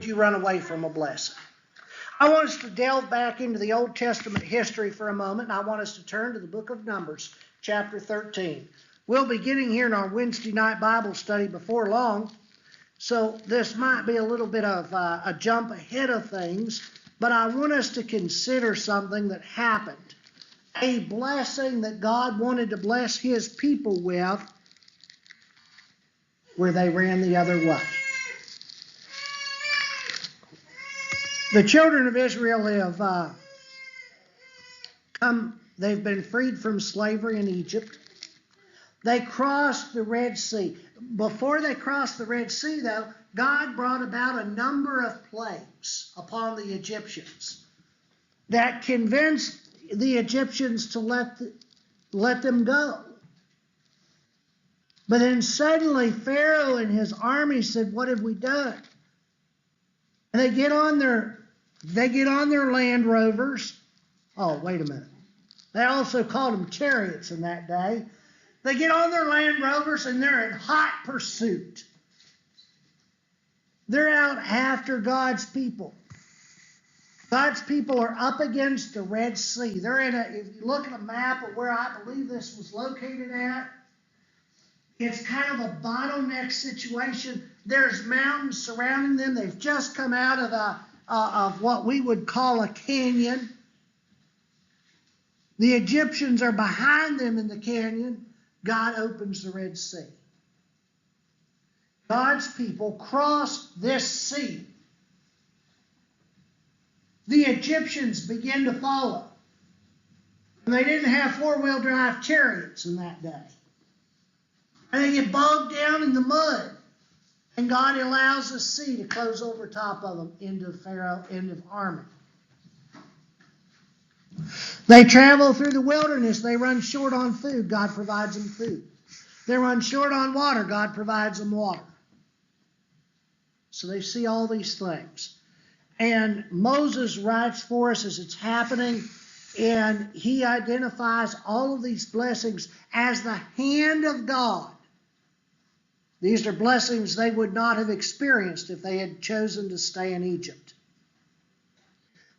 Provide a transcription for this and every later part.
You run away from a blessing. I want us to delve back into the Old Testament history for a moment, and I want us to turn to the book of Numbers, chapter 13. We'll be getting here in our Wednesday night Bible study before long, so this might be a little bit of a jump ahead of things, but I want us to consider something that happened. A blessing that God wanted to bless His people with, where they ran the other way. The children of Israel have they've been freed from slavery in Egypt. They crossed the Red Sea. Before they crossed the Red Sea, though, God brought about a number of plagues upon the Egyptians that convinced the Egyptians to let them go. But then suddenly Pharaoh and his army said, "What have we done?" And they get on their Land Rovers. Oh, wait a minute. They also called them chariots in that day. They get on their Land Rovers and they're in hot pursuit. They're out after God's people. God's people are up against the Red Sea. They're if you look at a map of where I believe this was located at, it's kind of a bottleneck situation. There's mountains surrounding them. They've just come out of what we would call a canyon. The Egyptians are behind them in the canyon. God opens the Red Sea. God's people cross this sea. The Egyptians begin to follow. And they didn't have four-wheel drive chariots in that day. And they get bogged down in the mud. And God allows the sea to close over top of them into Pharaoh's army. They travel through the wilderness. They run short on food. God provides them food. They run short on water. God provides them water. So they see all these things. And Moses writes for us as it's happening, and he identifies all of these blessings as the hand of God. These are blessings they would not have experienced if they had chosen to stay in Egypt.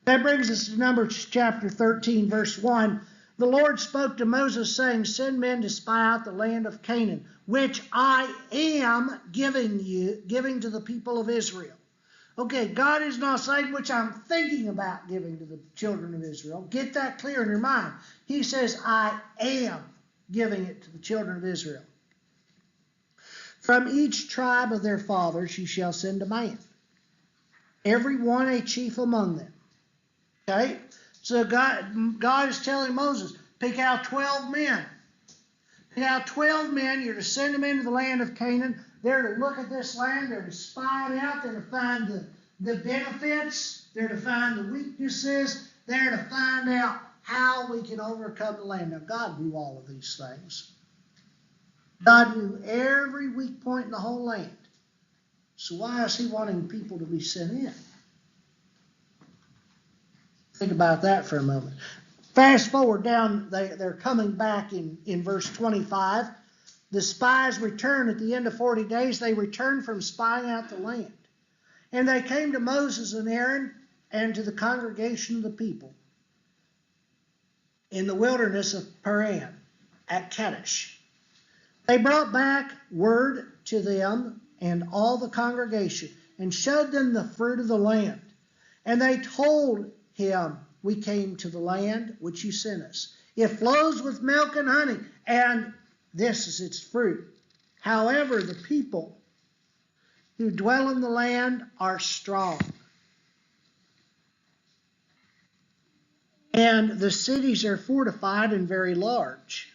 That brings us to Numbers chapter 13, verse 1. The Lord spoke to Moses, saying, "Send men to spy out the land of Canaan, which I am giving to the people of Israel." Okay, God is not saying which I'm thinking about giving to the children of Israel. Get that clear in your mind. He says, I am giving it to the children of Israel. From each tribe of their fathers you shall send a man, every one a chief among them. Okay? So God is telling Moses, pick out 12 men. Pick out 12 men. You're to send them into the land of Canaan. They're to look at this land. They're to spy it out. They're to find the benefits. They're to find the weaknesses. They're to find out how we can overcome the land. Now, God knew all of these things. God knew every weak point in the whole land. So why is He wanting people to be sent in? Think about that for a moment. Fast forward down, they're coming back in verse 25. The spies return at the end of 40 days. They return from spying out the land. And they came to Moses and Aaron and to the congregation of the people in the wilderness of Paran at Kadesh. They brought back word to them and all the congregation and showed them the fruit of the land. And they told him, we came to the land which you sent us. It flows with milk and honey, and this is its fruit. However, the people who dwell in the land are strong. And the cities are fortified and very large.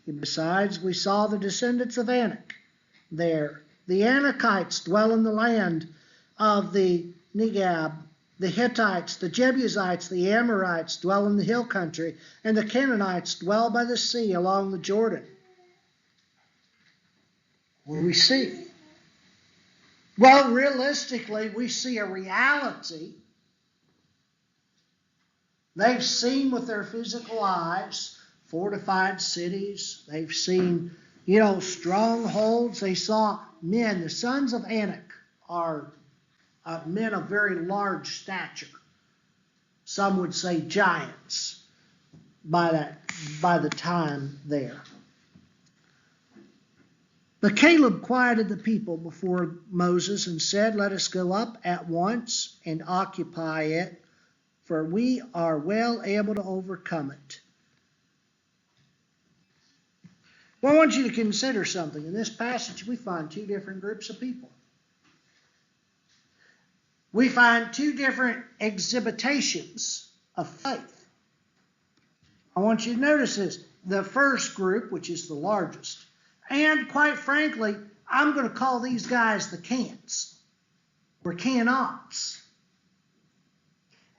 And besides, we saw the descendants of Anak there. The Anakites dwell in the land of the Negeb. The Hittites, the Jebusites, the Amorites dwell in the hill country, and the Canaanites dwell by the sea along the Jordan. What do we see? Well, realistically, we see a reality. They've seen with their physical eyes fortified cities. They've seen, strongholds. They saw men. The sons of Anak are men of very large stature. Some would say giants by the time there. But Caleb quieted the people before Moses and said, "Let us go up at once and occupy it, for we are well able to overcome it." Well, I want you to consider something. In this passage, we find two different groups of people. We find two different exhibitations of faith. I want you to notice this. The first group, which is the largest, and quite frankly, I'm going to call these guys the can'ts, or can'nots.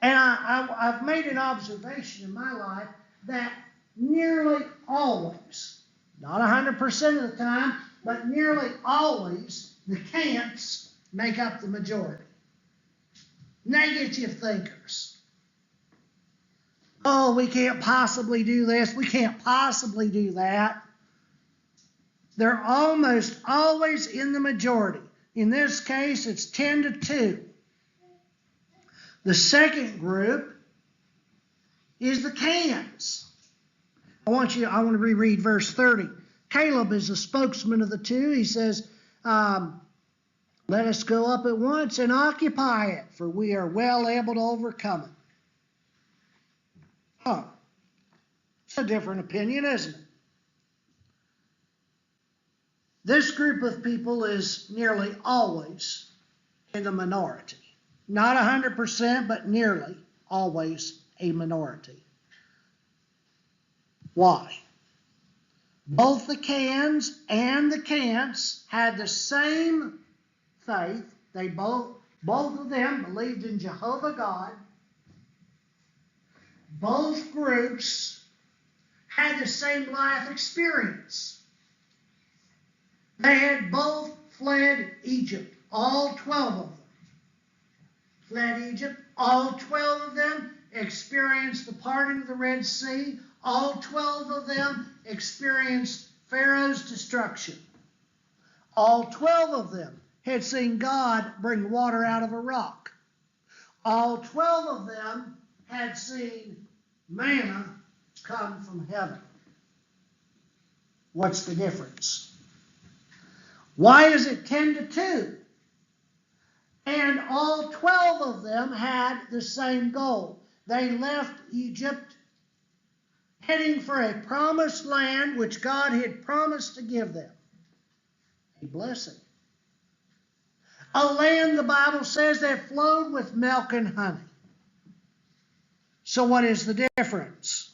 And I've made an observation in my life that nearly always, not 100% of the time, but nearly always, the can'ts make up the majority. Negative thinkers. Oh, we can't possibly do this. We can't possibly do that. They're almost always in the majority. In this case, it's 10-2. The second group is the cans. I want to reread verse 30. Caleb is the spokesman of the two. He says, "Let us go up at once and occupy it, for we are well able to overcome it." Oh, it's a different opinion, isn't it? This group of people is nearly always in the minority. Not 100%, but nearly always a minority. Why? Both the cans and the can'ts had the same faith. They both of them believed in Jehovah God. Both groups had the same life experience. They had both fled Egypt, all 12 of them. Fled Egypt, all 12 of them experienced the parting of the Red Sea. All 12 of them experienced Pharaoh's destruction. All 12 of them had seen God bring water out of a rock. All 12 of them had seen manna come from heaven. What's the difference? Why is it 10-2? And all 12 of them had the same goal. They left Egypt heading for a promised land which God had promised to give them. A blessing. A land, the Bible says, that flowed with milk and honey. So what is the difference?